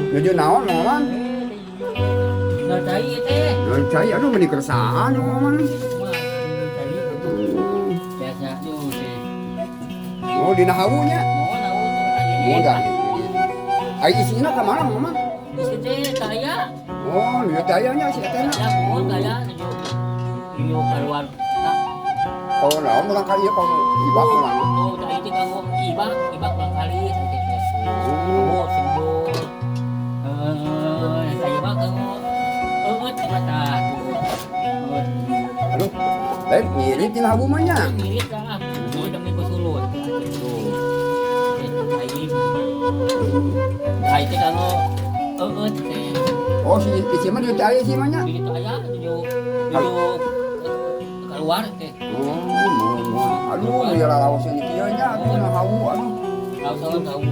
Nuju naon moman? Nah cai teh. Cai aduh meni kersaan moman. Biasa tuh sih. Oh dina hawunya. Mau nahu tuh Oh tadi. enggak. Ai isina ka mana moman? Di situ saya. Oh, lihat dayanya si Etena. Ya mohon saya nuju. Iyo keluar. Oh, nah, orang kali ya kamu ibak orang. Oh, tadi itu kamu ibak kali saya teh. Kamu sembuh. Saya mah kamu mata. Aduh, lain mirip tina habu mah nya. Mirip lah. Ini demi kusulut. Hai teh kamu teh. Oh, si mah lihat daya si mah nya. Begitu aja nuju keluar teh. Oh, aduh, ya lawas ini kieu nya, aduh nah hawu, aduh. Tahu tahu tahu.